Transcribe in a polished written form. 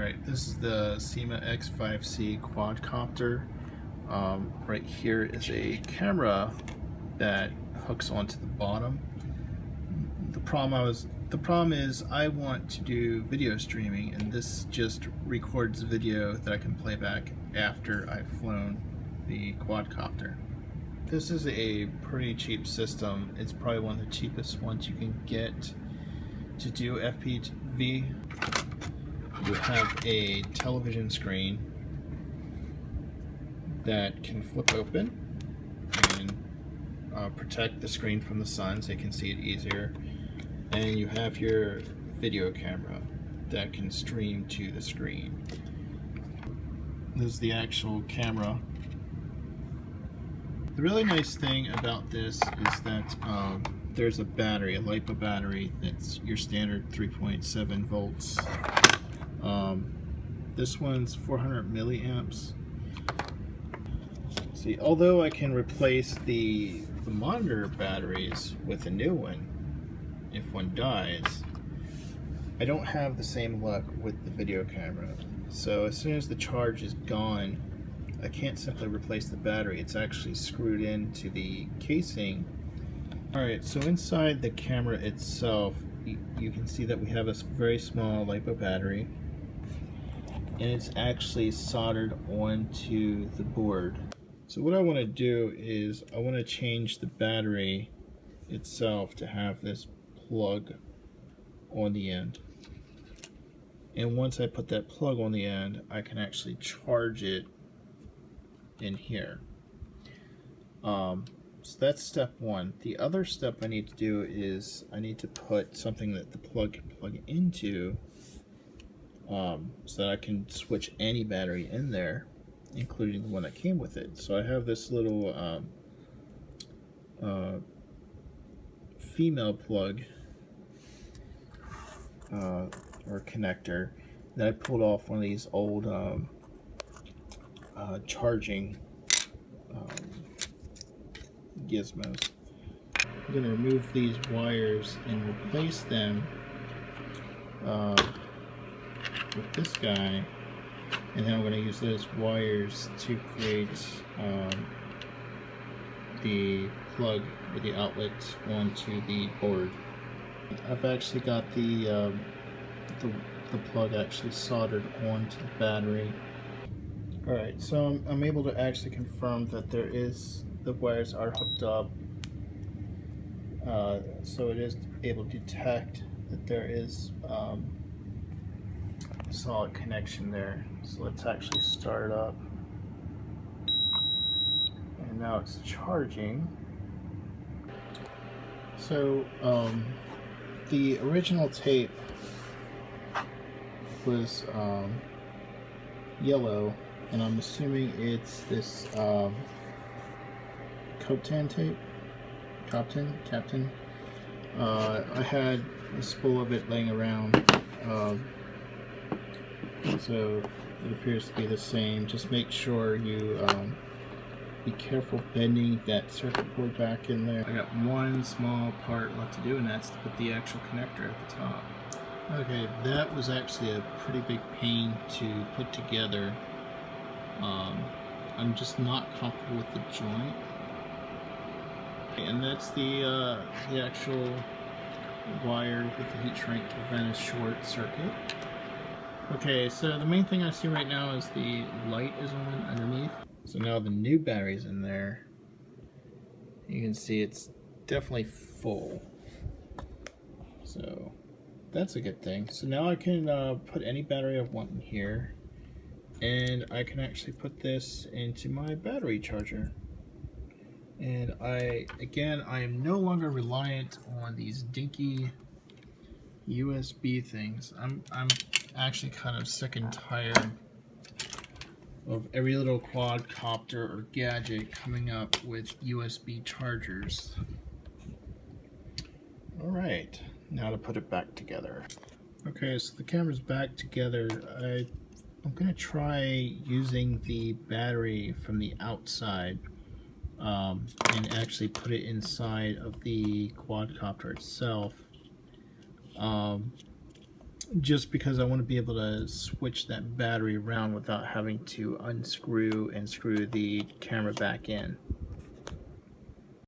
Alright, this is the SEMA X5C quadcopter. Right here is a camera that hooks onto the bottom. The problem is I want to do video streaming, and this just records video that I can play back after I've flown the quadcopter. This is a pretty cheap system. It's probably one of the cheapest ones you can get to do FPV. You have a television screen that can flip open and protect the screen from the sun so you can see it easier. And you have your video camera that can stream to the screen. This is the actual camera. The really nice thing about this is that there's a battery, a Lipo battery, that's your standard 3.7 volts. This one's 400 milliamps. See, although I can replace the monitor batteries with a new one if one dies, I don't have the same luck with the video camera. So as soon as the charge is gone, I can't simply replace the battery. It's actually screwed into the casing. Alright, so inside the camera itself, you can see that we have a very small Lipo battery, and it's actually soldered onto the board. So what I want to do is I want to change the battery itself to have this plug on the end. And once I put that plug on the end, I can actually charge it in here. So that's step one. The other step I need to do is I need to put something that the plug can plug into, so that I can switch any battery in there, including the one that came with it. So I have this little female plug or connector that I pulled off one of these old charging gizmos. I'm going to remove these wires and replace them with this guy, and then I'm going to use those wires to create the plug or the outlet onto the board. I've actually got the plug actually soldered onto the battery. Alright, so I'm able to actually confirm that the wires are hooked up, so it is able to detect that there is a solid connection there. So let's actually start it up, and now it's charging. So the original tape was yellow, and I'm assuming it's this Coptan tape. Captain. I had a spool of it laying around, so it appears to be the same. Just make sure you be careful bending that circuit board back in there. I got one small part left to do, and that's to put the actual connector at the top. Okay, that was actually a pretty big pain to put together. I'm just not comfortable with the joint. And that's the actual wire with the heat shrink to prevent a short circuit. Okay, so the main thing I see right now is the light is on underneath. So now the new battery's in there. You can see it's definitely full. So that's a good thing. So now I can put any battery I want in here, and I can actually put this into my battery charger. And I am no longer reliant on these dinky USB things. I'm actually kind of sick and tired of every little quadcopter or gadget coming up with USB chargers. Alright, now to put it back together. Okay, so the camera's back together. I'm going to try using the battery from the outside and actually put it inside of the quadcopter itself. just because I want to be able to switch that battery around without having to unscrew and screw the camera back in.